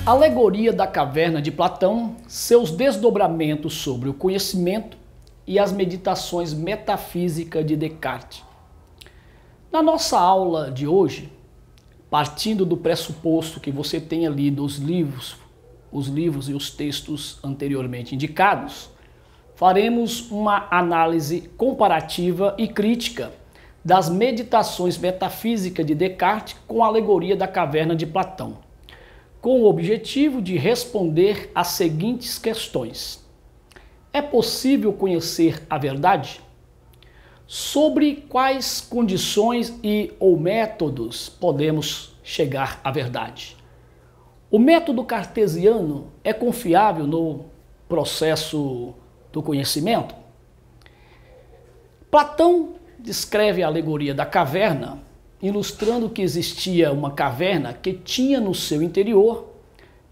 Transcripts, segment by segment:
Alegoria da Caverna de Platão, seus desdobramentos sobre o conhecimento e as meditações metafísicas de Descartes. Na nossa aula de hoje, partindo do pressuposto que você tenha lido os livros e os textos anteriormente indicados, faremos uma análise comparativa e crítica das meditações metafísicas de Descartes com a alegoria da Caverna de Platão, com o objetivo de responder às seguintes questões. É possível conhecer a verdade? Sobre quais condições ou métodos podemos chegar à verdade? O método cartesiano é confiável no processo do conhecimento? Platão descreve a alegoria da caverna, ilustrando que existia uma caverna que tinha no seu interior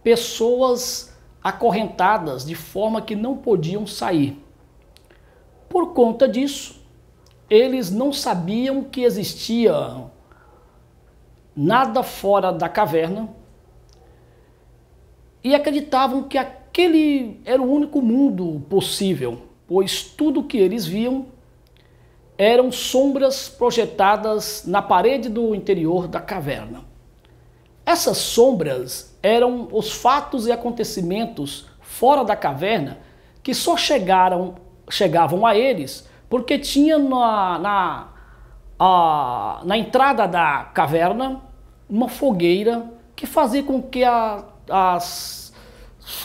pessoas acorrentadas de forma que não podiam sair. Por conta disso, eles não sabiam que existia nada fora da caverna e acreditavam que aquele era o único mundo possível, pois tudo que eles viam eram sombras projetadas na parede do interior da caverna. Essas sombras eram os fatos e acontecimentos fora da caverna que só chegavam a eles porque tinha na entrada da caverna uma fogueira que fazia com que as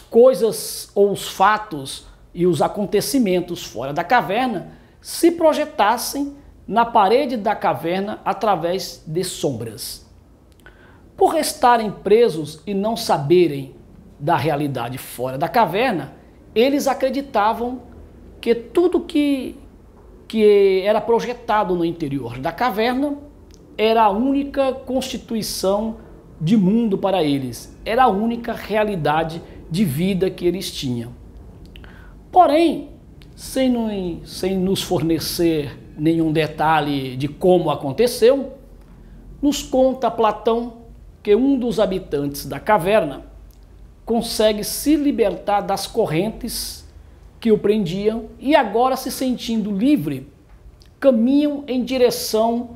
coisas ou os fatos e os acontecimentos fora da caverna se projetassem na parede da caverna através de sombras. Por estarem presos e não saberem da realidade fora da caverna, eles acreditavam que tudo que era projetado no interior da caverna era a única constituição de mundo para eles, era a única realidade de vida que eles tinham. Porém, sem nos fornecer nenhum detalhe de como aconteceu, nos conta Platão que um dos habitantes da caverna consegue se libertar das correntes que o prendiam e agora, se sentindo livre, caminham em direção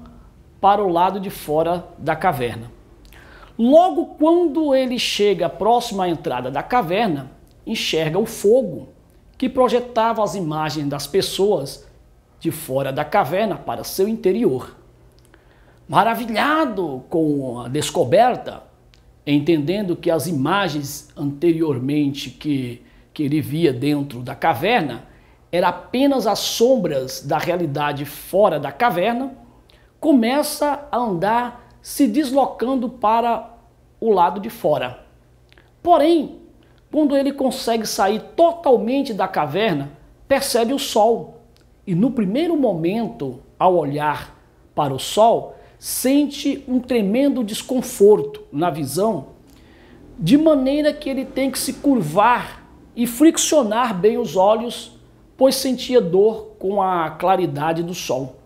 para o lado de fora da caverna. Logo quando ele chega próximo à entrada da caverna, enxerga o fogo que projetava as imagens das pessoas de fora da caverna para seu interior. Maravilhado com a descoberta, entendendo que as imagens anteriormente que ele via dentro da caverna eram apenas as sombras da realidade fora da caverna, começa a andar se deslocando para o lado de fora. Porém, quando ele consegue sair totalmente da caverna, percebe o sol. E no primeiro momento, ao olhar para o sol, sente um tremendo desconforto na visão, de maneira que ele tem que se curvar e friccionar bem os olhos, pois sentia dor com a claridade do sol.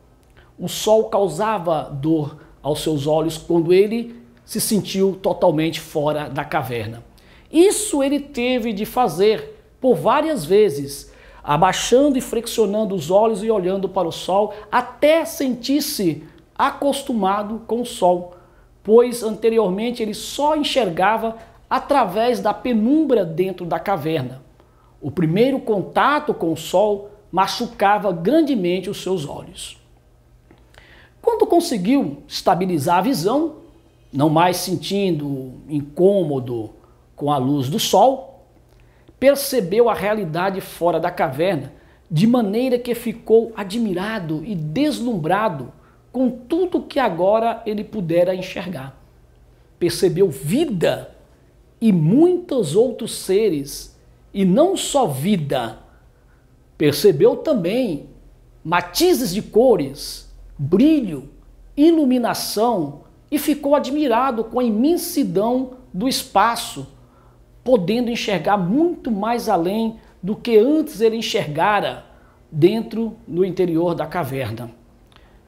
O sol causava dor aos seus olhos quando ele se sentiu totalmente fora da caverna. Isso ele teve de fazer por várias vezes, abaixando e flexionando os olhos e olhando para o sol, até sentir-se acostumado com o sol, pois anteriormente ele só enxergava através da penumbra dentro da caverna. O primeiro contato com o sol machucava grandemente os seus olhos. Quando conseguiu estabilizar a visão, não mais sentindo incômodo com a luz do sol, percebeu a realidade fora da caverna, de maneira que ficou admirado e deslumbrado com tudo que agora ele pudera enxergar. Percebeu vida e muitos outros seres, e não só vida, percebeu também matizes de cores, brilho, iluminação, e ficou admirado com a imensidão do espaço, podendo enxergar muito mais além do que antes ele enxergara dentro no interior da caverna.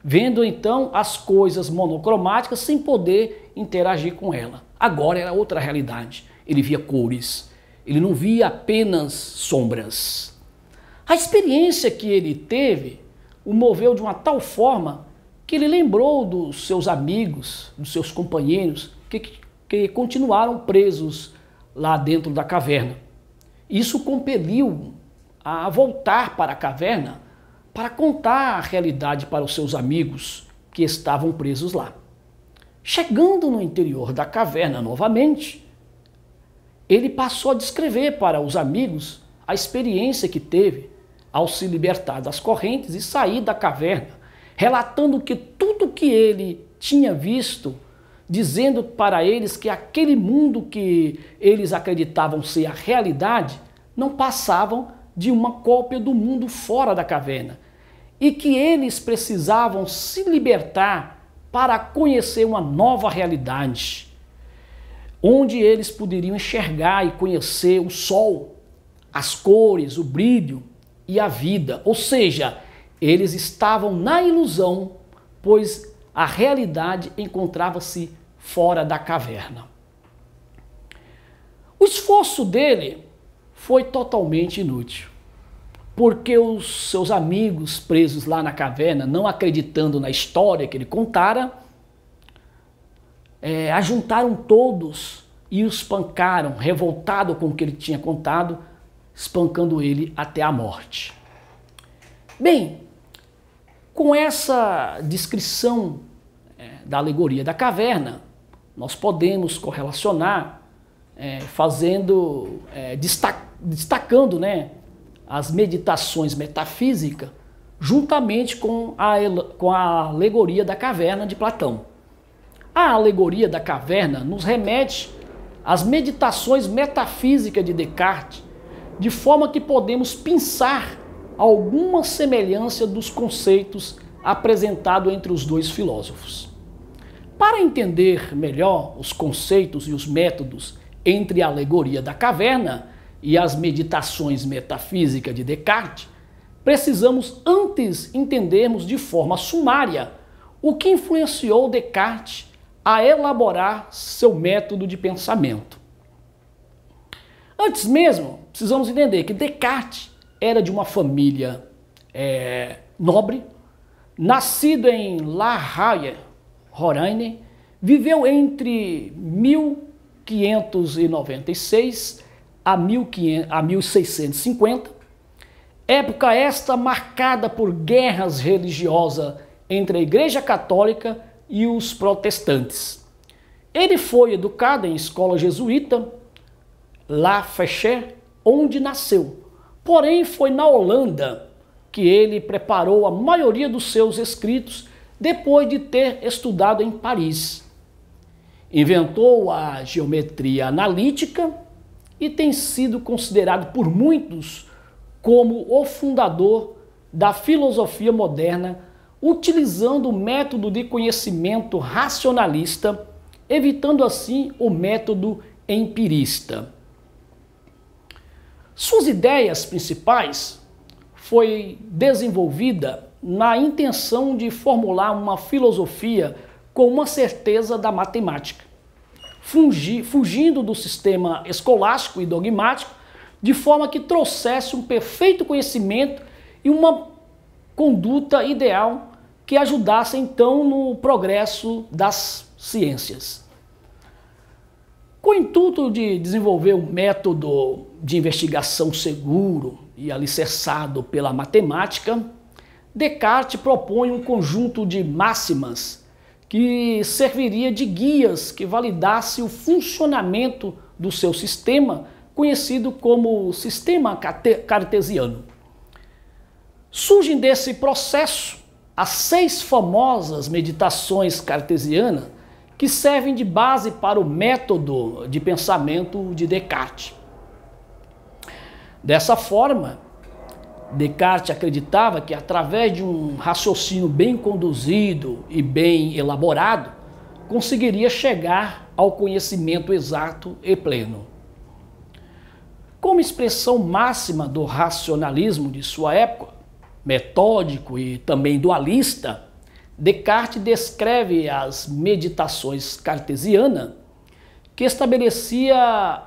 Vendo então as coisas monocromáticas sem poder interagir com ela. Agora era outra realidade. ele via cores, ele não via apenas sombras. A experiência que ele teve o moveu de uma tal forma que ele lembrou dos seus amigos, dos seus companheiros, que continuaram presos lá dentro da caverna. Isso compeliu a voltar para a caverna para contar a realidade para os seus amigos que estavam presos lá. Chegando no interior da caverna novamente, ele passou a descrever para os amigos a experiência que teve ao se libertar das correntes e sair da caverna, relatando que tudo que ele tinha visto, dizendo para eles que aquele mundo que eles acreditavam ser a realidade não passavam de uma cópia do mundo fora da caverna e que eles precisavam se libertar para conhecer uma nova realidade, onde eles poderiam enxergar e conhecer o sol, as cores, o brilho e a vida. Ou seja, eles estavam na ilusão, pois a realidade encontrava-se fora da caverna. O esforço dele foi totalmente inútil, porque os seus amigos presos lá na caverna, não acreditando na história que ele contara, ajuntaram todos e o espancaram, revoltado com o que ele tinha contado, espancando ele até a morte. Bem, com essa descrição da alegoria da caverna, nós podemos correlacionar, destacando, as meditações metafísicas juntamente com a alegoria da caverna de Platão. A alegoria da caverna nos remete às meditações metafísicas de Descartes, de forma que podemos pensar alguma semelhança dos conceitos apresentados entre os dois filósofos. Para entender melhor os conceitos e os métodos entre a alegoria da caverna e as meditações metafísicas de Descartes, precisamos antes entendermos de forma sumária o que influenciou Descartes a elaborar seu método de pensamento. Antes mesmo, precisamos entender que Descartes era de uma família nobre, nascido em La Haye, Roraine, viveu entre 1596 a 1650, época esta marcada por guerras religiosas entre a Igreja Católica e os protestantes. Ele foi educado em escola jesuíta, La Fêcher, onde nasceu. Porém, foi na Holanda que ele preparou a maioria dos seus escritos depois de ter estudado em Paris. Inventou a geometria analítica e tem sido considerado por muitos como o fundador da filosofia moderna, utilizando o método de conhecimento racionalista, evitando assim o método empirista. Suas ideias principais foi desenvolvida na intenção de formular uma filosofia com uma certeza da matemática, fugindo do sistema escolástico e dogmático, de forma que trouxesse um perfeito conhecimento e uma conduta ideal que ajudasse então no progresso das ciências. Com o intuito de desenvolver um método de investigação seguro e alicerçado pela matemática, Descartes propõe um conjunto de máximas que serviria de guias que validasse o funcionamento do seu sistema, conhecido como sistema cartesiano. Surgem desse processo as 6 famosas meditações cartesianas que servem de base para o método de pensamento de Descartes. Dessa forma, Descartes acreditava que através de um raciocínio bem conduzido e bem elaborado, conseguiria chegar ao conhecimento exato e pleno. Como expressão máxima do racionalismo de sua época, metódico e também dualista, Descartes descreve as meditações cartesianas, que estabelecia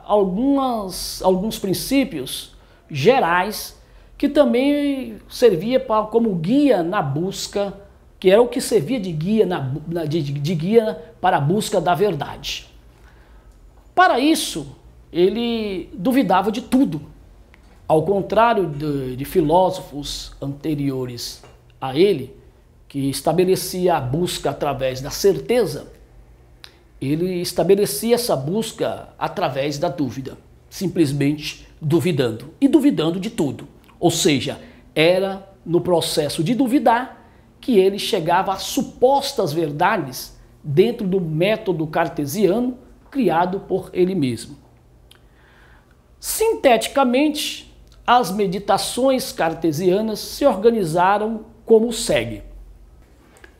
alguns princípios gerais que também servia como guia na busca, que era o que servia de guia, de guia para a busca da verdade. Para isso, ele duvidava de tudo. Ao contrário de filósofos anteriores a ele, que estabelecia a busca através da certeza, ele estabelecia essa busca através da dúvida, simplesmente duvidando, e duvidando de tudo. Ou seja, era no processo de duvidar que ele chegava a supostas verdades dentro do método cartesiano criado por ele mesmo. Sinteticamente, as meditações cartesianas se organizaram como segue.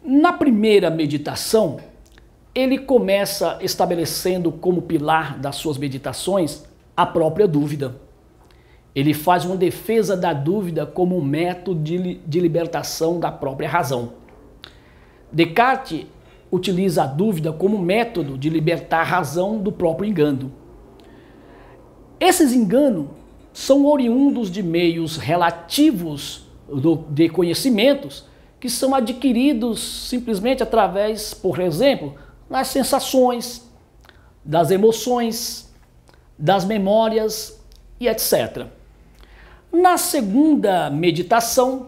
Na primeira meditação, ele começa estabelecendo como pilar das suas meditações a própria dúvida. Ele faz uma defesa da dúvida como um método de libertação da própria razão. Descartes utiliza a dúvida como método de libertar a razão do próprio engano. Esses enganos são oriundos de meios relativos de conhecimentos que são adquiridos simplesmente através, por exemplo, das sensações, das emoções, das memórias e etc. Na segunda meditação,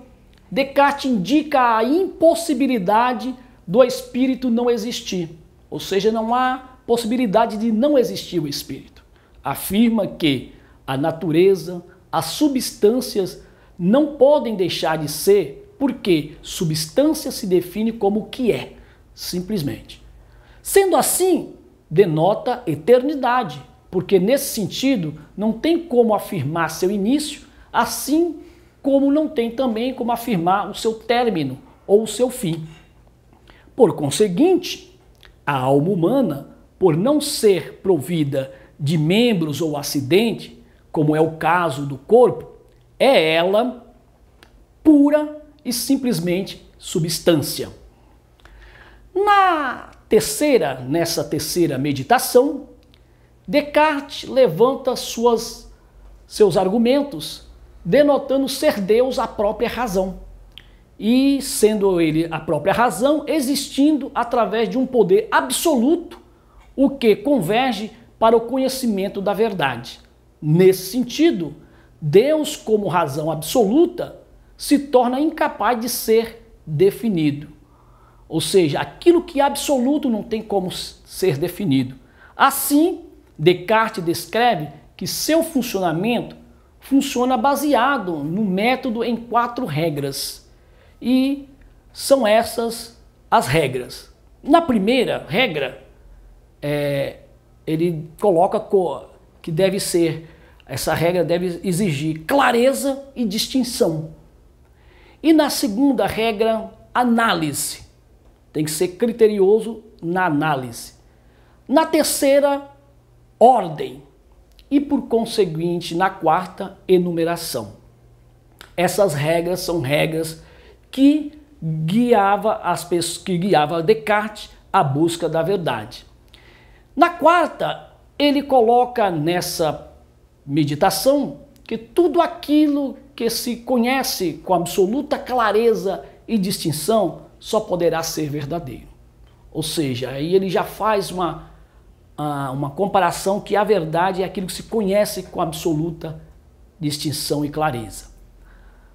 Descartes indica a impossibilidade do espírito não existir, ou seja, não há possibilidade de não existir o espírito. Afirma que a natureza, as substâncias não podem deixar de ser, porque substância se define como o que é, simplesmente. Sendo assim, denota eternidade, porque nesse sentido não tem como afirmar seu início, assim como não tem também como afirmar o seu término ou o seu fim. Por conseguinte, a alma humana, por não ser provida de membros ou acidente, como é o caso do corpo, é ela pura e simplesmente substância. Nessa terceira meditação, Descartes levanta seus argumentos, denotando ser Deus a própria razão, e sendo ele a própria razão, existindo através de um poder absoluto, o que converge para o conhecimento da verdade. Nesse sentido, Deus, como razão absoluta, se torna incapaz de ser definido. Ou seja, aquilo que é absoluto não tem como ser definido. Assim, Descartes descreve que seu funcionamento funciona baseado no método em 4 regras. E são essas as regras. Na primeira regra, ele coloca que essa regra deve exigir clareza e distinção. E na segunda regra, análise. Tem que ser criterioso na análise. Na terceira, ordem. E por conseguinte, na quarta, enumeração. Essas regras são regras que guiava Descartes à busca da verdade. Na quarta, ele coloca nessa meditação que tudo aquilo que se conhece com absoluta clareza e distinção só poderá ser verdadeiro. Ou seja, aí ele já faz uma comparação que a verdade é aquilo que se conhece com absoluta distinção e clareza.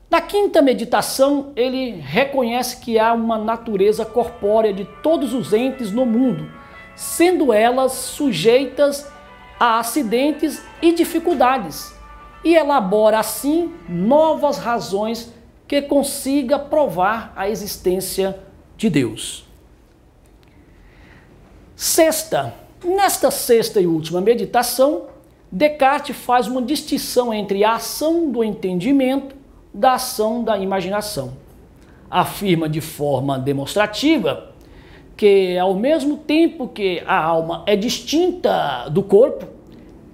Na quinta meditação, ele reconhece que há uma natureza corpórea de todos os entes no mundo, sendo elas sujeitas a acidentes e dificuldades, e elabora assim novas razões que consiga provar a existência de Deus. Nesta sexta e última meditação, Descartes faz uma distinção entre a ação do entendimento da ação da imaginação. Afirma de forma demonstrativa que, ao mesmo tempo que a alma é distinta do corpo,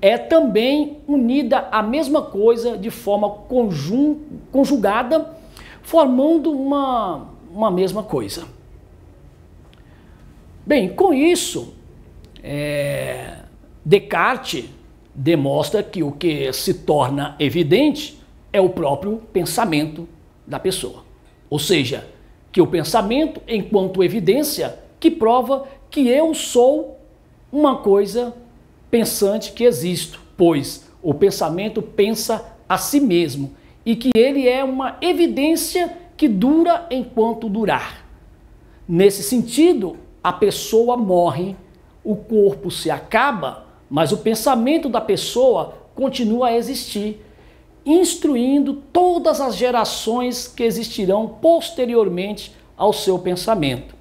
é também unida à mesma coisa de forma conjugada, formando uma mesma coisa. Bem, com isso, Descartes demonstra que o que se torna evidente é o próprio pensamento da pessoa. Ou seja, que o pensamento, enquanto evidência, que prova que eu sou uma coisa pensante que existo, pois o pensamento pensa a si mesmo e que ele é uma evidência que dura enquanto durar. Nesse sentido, a pessoa morre, o corpo se acaba, mas o pensamento da pessoa continua a existir, instruindo todas as gerações que existirão posteriormente ao seu pensamento.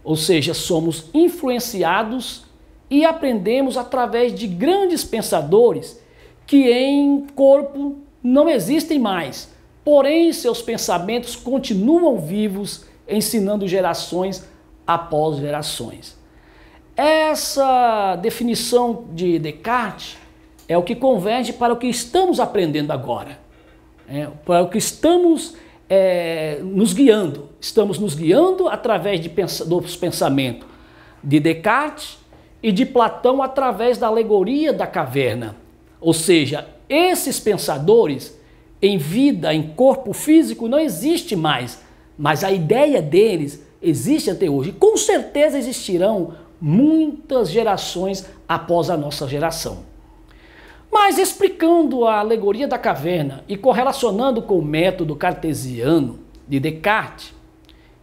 Ou seja, somos influenciados e aprendemos através de grandes pensadores que em corpo não existem mais, porém seus pensamentos continuam vivos, ensinando gerações após gerações. Essa definição de Descartes é o que converge para o que estamos aprendendo agora, para o que estamos nos guiando. Estamos nos guiando através dos pensamentos de Descartes e de Platão através da alegoria da caverna. Ou seja, esses pensadores em vida, em corpo físico, não existe mais, mas a ideia deles existe até hoje. Com certeza existirão muitas gerações após a nossa geração. Mas explicando a alegoria da caverna e correlacionando com o método cartesiano de Descartes,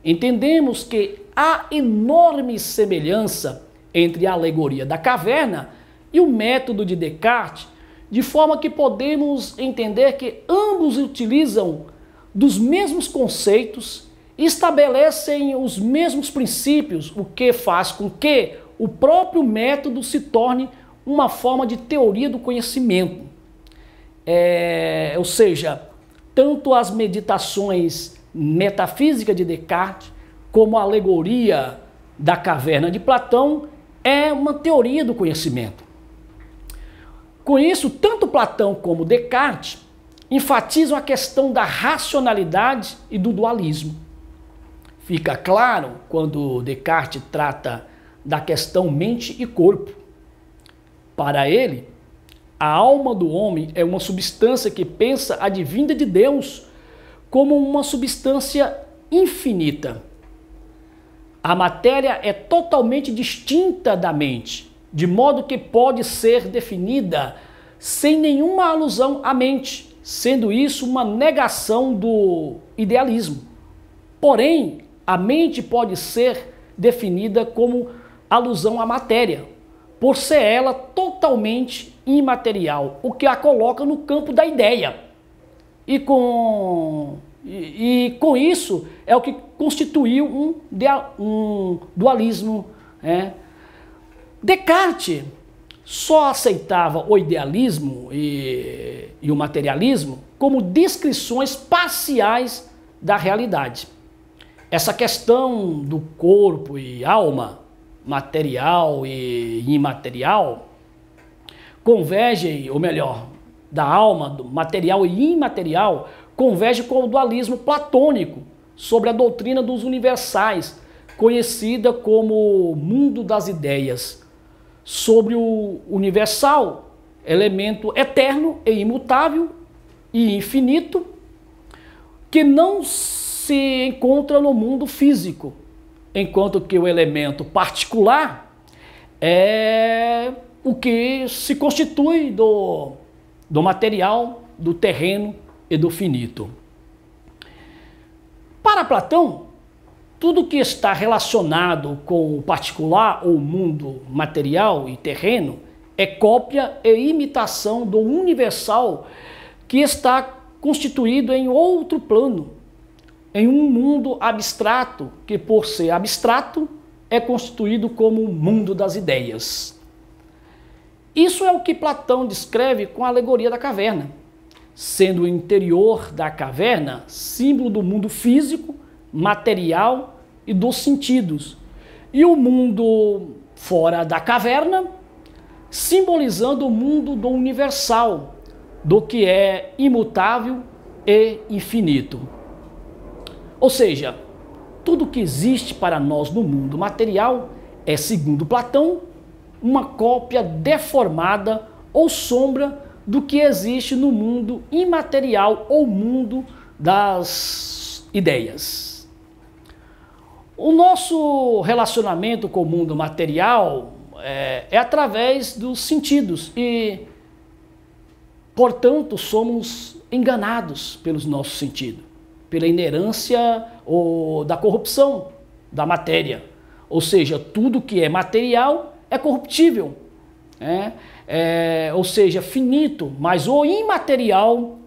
entendemos que há enorme semelhança entre a alegoria da caverna e o método de Descartes, de forma que podemos entender que ambos utilizam dos mesmos conceitos e estabelecem os mesmos princípios, o que faz com que o próprio método se torne uma forma de teoria do conhecimento. Ou seja, tanto as meditações metafísicas de Descartes como a alegoria da caverna de Platão é uma teoria do conhecimento. Com isso, tanto Platão como Descartes enfatizam a questão da racionalidade e do dualismo. Fica claro quando Descartes trata da questão mente e corpo. Para ele, a alma do homem é uma substância que pensa advinda de Deus como uma substância infinita. A matéria é totalmente distinta da mente, de modo que pode ser definida sem nenhuma alusão à mente, sendo isso uma negação do idealismo. Porém, a mente pode ser definida como alusão à matéria, por ser ela totalmente imaterial, o que a coloca no campo da ideia. E com isso é o que constituiu um dualismo. Descartes só aceitava o idealismo e o materialismo como descrições parciais da realidade. Essa questão do corpo e alma, material e imaterial, convergem, ou melhor, da alma, do material e imaterial, converge com o dualismo platônico sobre a doutrina dos universais, conhecida como mundo das ideias, sobre o universal, elemento eterno e imutável e infinito, que não se encontra no mundo físico, enquanto que o elemento particular é o que se constitui do material, do terreno e do finito. Para Platão, tudo que está relacionado com o particular ou mundo material e terreno é cópia e imitação do universal que está constituído em outro plano, em um mundo abstrato, que por ser abstrato, é constituído como o mundo das ideias. Isso é o que Platão descreve com a alegoria da caverna, sendo o interior da caverna símbolo do mundo físico, material e dos sentidos, e o mundo fora da caverna, simbolizando o mundo do universal, do que é imutável e infinito. Ou seja, tudo que existe para nós no mundo material é, segundo Platão, uma cópia deformada ou sombra do que existe no mundo imaterial ou mundo das ideias. O nosso relacionamento com o mundo material é através dos sentidos e, portanto, somos enganados pelos nossos sentidos, pela inerência ou da corrupção da matéria. Ou seja, tudo que é material é corruptível, ou seja, finito, mas o imaterial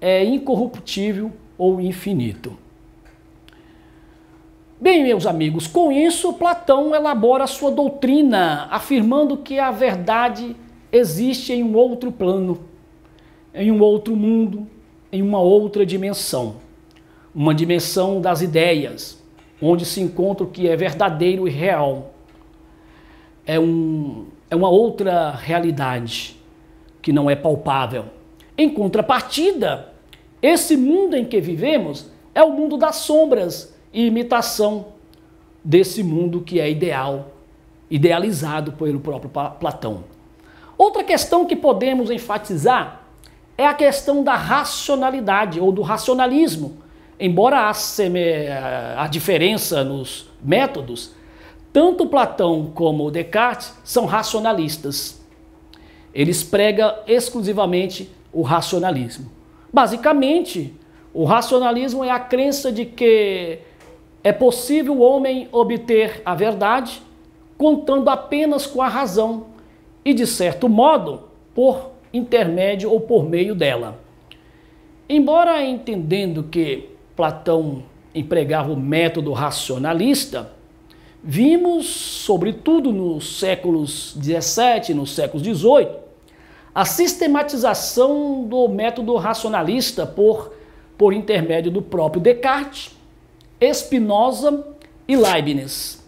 é incorruptível ou infinito. Bem, meus amigos, com isso Platão elabora sua doutrina, afirmando que a verdade existe em um outro plano, em um outro mundo, em uma outra dimensão, uma dimensão das ideias, onde se encontra o que é verdadeiro e real. É uma outra realidade que não é palpável. Em contrapartida, esse mundo em que vivemos é o mundo das sombras e imitação desse mundo que é idealizado pelo próprio Platão. Outra questão que podemos enfatizar é a questão da racionalidade ou do racionalismo. Embora a diferença nos métodos, tanto Platão como Descartes são racionalistas. Eles pregam exclusivamente o racionalismo. Basicamente, o racionalismo é a crença de que é possível o homem obter a verdade contando apenas com a razão e, de certo modo, por intermédio ou por meio dela. Embora entendendo que Platão empregava o método racionalista, vimos, sobretudo nos séculos XVII e nos séculos XVIII, a sistematização do método racionalista por intermédio do próprio Descartes, Spinoza e Leibniz,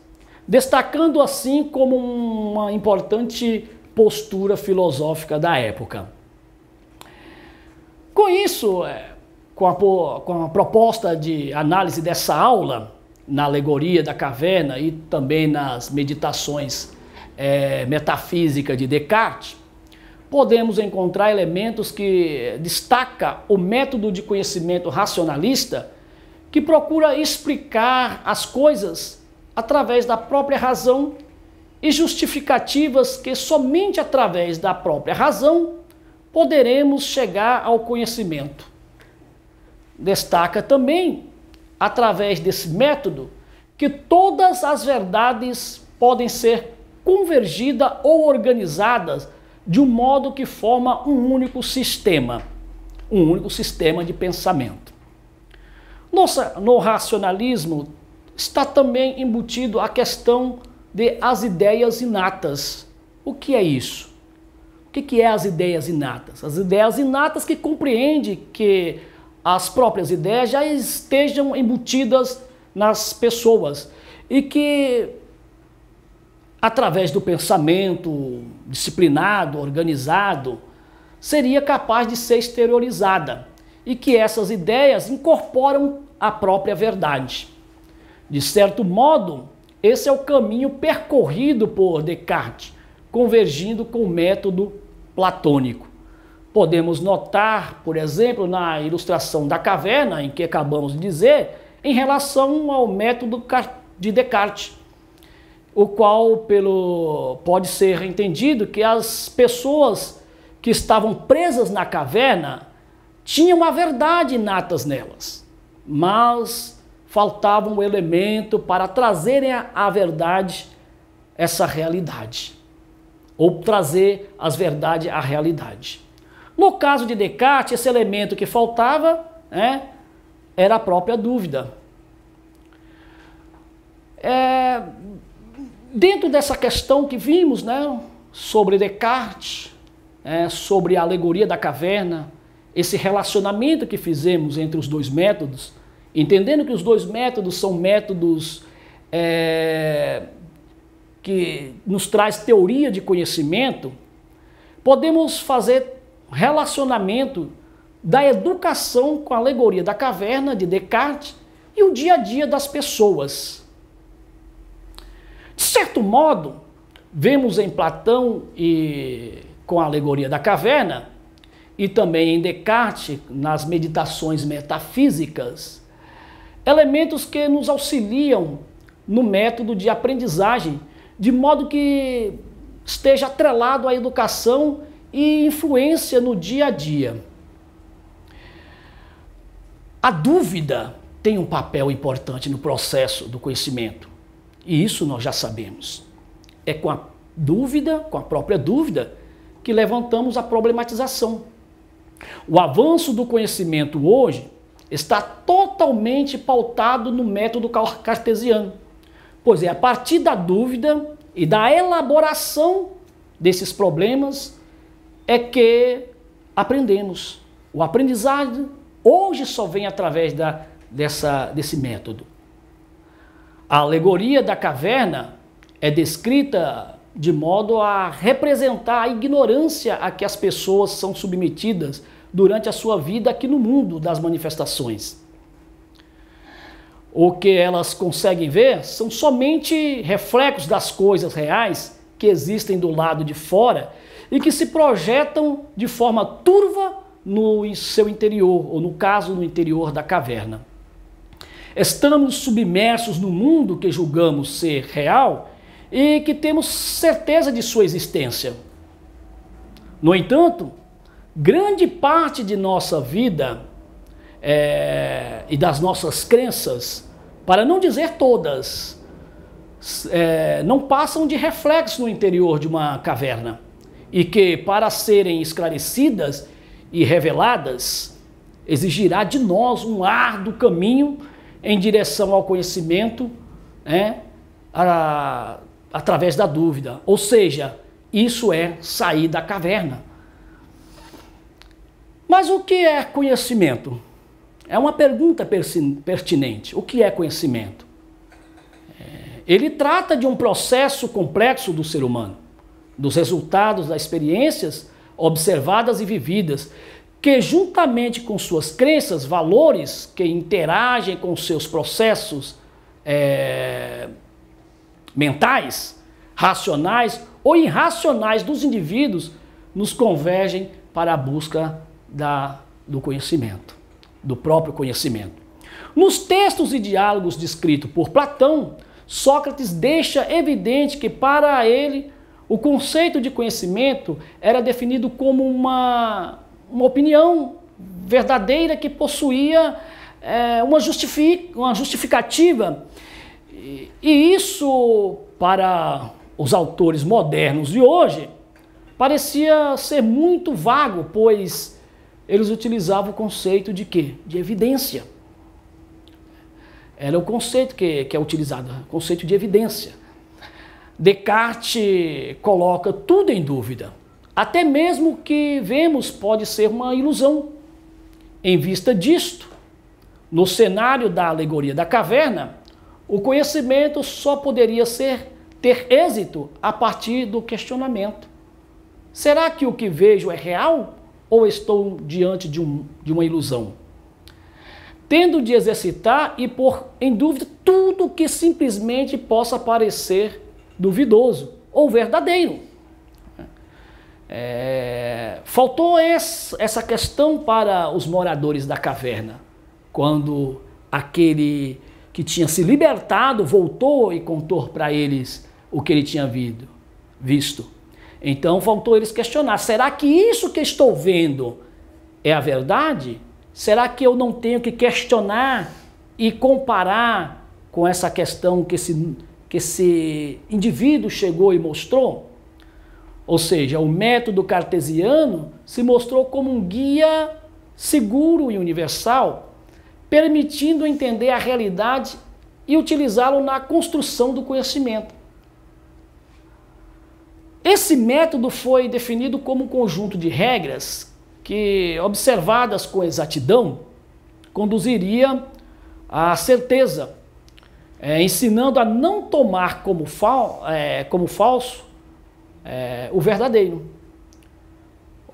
destacando assim como uma importante postura filosófica da época. Com isso, com a proposta de análise dessa aula, na alegoria da caverna e também nas meditações metafísicas de Descartes, podemos encontrar elementos que destacam o método de conhecimento racionalista que procura explicar as coisas através da própria razão e justificativas que somente através da própria razão poderemos chegar ao conhecimento. Destaca também, através desse método, que todas as verdades podem ser convergidas ou organizadas de um modo que forma um único sistema de pensamento. No racionalismo está também embutido a questão de as ideias inatas. O que é isso? O que é as ideias inatas? As ideias inatas que compreende que as próprias ideias já estejam embutidas nas pessoas e que, através do pensamento disciplinado, organizado, seria capaz de ser exteriorizada e que essas ideias incorporam a própria verdade. De certo modo, esse é o caminho percorrido por Descartes, convergindo com o método platônico. Podemos notar, por exemplo, na ilustração da caverna, em que acabamos de dizer, em relação ao método de Descartes, o qual pode ser entendido que as pessoas que estavam presas na caverna tinham a verdade inatas nelas, mas faltava um elemento para trazerem à verdade essa realidade, ou trazer as verdades à realidade. No caso de Descartes, esse elemento que faltava era a própria dúvida. Dentro dessa questão que vimos, sobre Descartes, sobre a alegoria da caverna, esse relacionamento que fizemos entre os dois métodos, entendendo que os dois métodos são métodos que nos traz teoria de conhecimento, podemos fazer relacionamento da educação com a alegoria da caverna de Descartes e o dia a dia das pessoas. De certo modo, vemos em Platão com a alegoria da caverna, e também em Descartes, nas meditações metafísicas, elementos que nos auxiliam no método de aprendizagem, de modo que esteja atrelado à educação e influência no dia a dia. A dúvida tem um papel importante no processo do conhecimento, e isso nós já sabemos. É com a dúvida, com a própria dúvida, que levantamos a problematização. O avanço do conhecimento hoje está totalmente pautado no método cartesiano, pois é a partir da dúvida e da elaboração desses problemas é que aprendemos. O aprendizado hoje só vem através desse método. A alegoria da caverna é descrita de modo a representar a ignorância a que as pessoas são submetidas durante a sua vida aqui no mundo das manifestações. O que elas conseguem ver são somente reflexos das coisas reais que existem do lado de fora e que se projetam de forma turva no seu interior, ou no caso, no interior da caverna. Estamos submersos no mundo que julgamos ser real e que temos certeza de sua existência. No entanto, grande parte de nossa vida e das nossas crenças, para não dizer todas, não passam de reflexos no interior de uma caverna e que, para serem esclarecidas e reveladas, exigirá de nós um árduo caminho em direção ao conhecimento, através da dúvida. Ou seja, isso é sair da caverna. Mas o que é conhecimento? É uma pergunta pertinente. O que é conhecimento? Ele trata de um processo complexo do ser humano, dos resultados das experiências observadas e vividas, que juntamente com suas crenças, valores que interagem com seus processos mentais, racionais ou irracionais dos indivíduos, nos convergem para a busca do conhecimento, do próprio conhecimento. Nos textos e diálogos descritos por Platão, Sócrates deixa evidente que para ele o conceito de conhecimento era definido como uma opinião verdadeira que possuía uma justificativa. E isso, para os autores modernos de hoje, parecia ser muito vago, pois eles utilizavam o conceito de quê? De evidência. Era o conceito que é utilizado, o conceito de evidência. Descartes coloca tudo em dúvida. Até mesmo o que vemos pode ser uma ilusão. Em vista disto, no cenário da alegoria da caverna, o conhecimento só poderia ter êxito a partir do questionamento. Será que o que vejo é real ou estou diante de uma ilusão? Tendo de exercitar e pôr em dúvida tudo que simplesmente possa parecer duvidoso ou verdadeiro. Faltou essa questão para os moradores da caverna, quando aquele que tinha se libertado voltou e contou para eles o que ele tinha visto. Então faltou eles questionar, será que isso que estou vendo é a verdade? Será que eu não tenho que questionar e comparar com essa questão que esse indivíduo chegou e mostrou? Ou seja, o método cartesiano se mostrou como um guia seguro e universal, permitindo entender a realidade e utilizá-lo na construção do conhecimento. Esse método foi definido como um conjunto de regras que, observadas com exatidão, conduziria à certeza, ensinando a não tomar como falso o verdadeiro,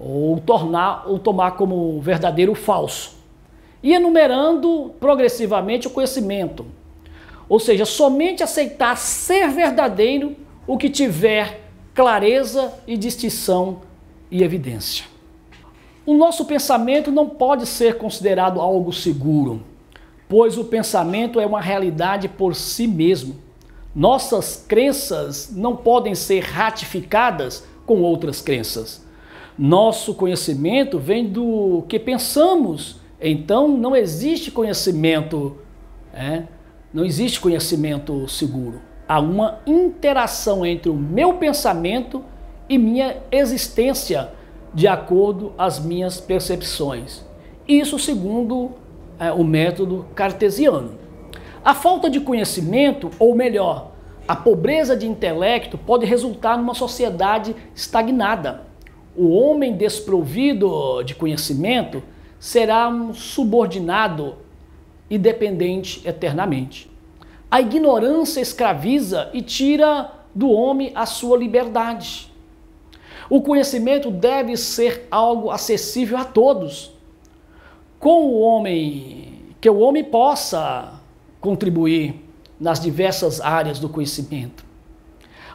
ou tomar como verdadeiro o falso, e enumerando progressivamente o conhecimento, ou seja, somente aceitar ser verdadeiro o que tiver clareza e distinção e evidência. O nosso pensamento não pode ser considerado algo seguro, pois o pensamento é uma realidade por si mesmo. Nossas crenças não podem ser ratificadas com outras crenças. Nosso conhecimento vem do que pensamos, então não existe conhecimento, não existe conhecimento seguro. Há uma interação entre o meu pensamento e minha existência de acordo às minhas percepções. Isso segundo o método cartesiano. A falta de conhecimento, ou melhor, a pobreza de intelecto pode resultar numa sociedade estagnada. O homem desprovido de conhecimento será um subordinado e dependente eternamente. A ignorância escraviza e tira do homem a sua liberdade. O conhecimento deve ser algo acessível a todos, que o homem possa contribuir nas diversas áreas do conhecimento.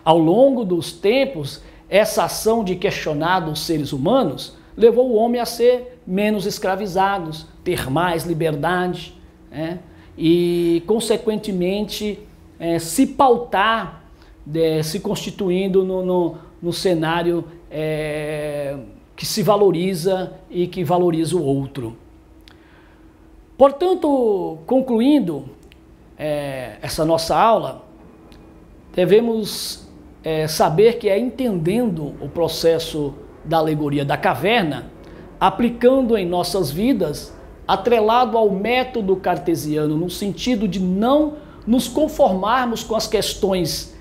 Ao longo dos tempos, essa ação de questionar os seres humanos levou o homem a ser menos escravizados, ter mais liberdade, e, consequentemente, se pautar, se constituindo no cenário que se valoriza e que valoriza o outro. Portanto, concluindo essa nossa aula, devemos saber que é entendendo o processo da alegoria da caverna, aplicando em nossas vidas, atrelado ao método cartesiano, no sentido de não nos conformarmos com as questões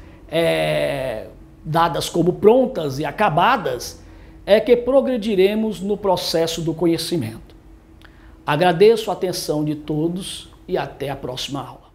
dadas como prontas e acabadas, é que progrediremos no processo do conhecimento. Agradeço a atenção de todos e até a próxima aula.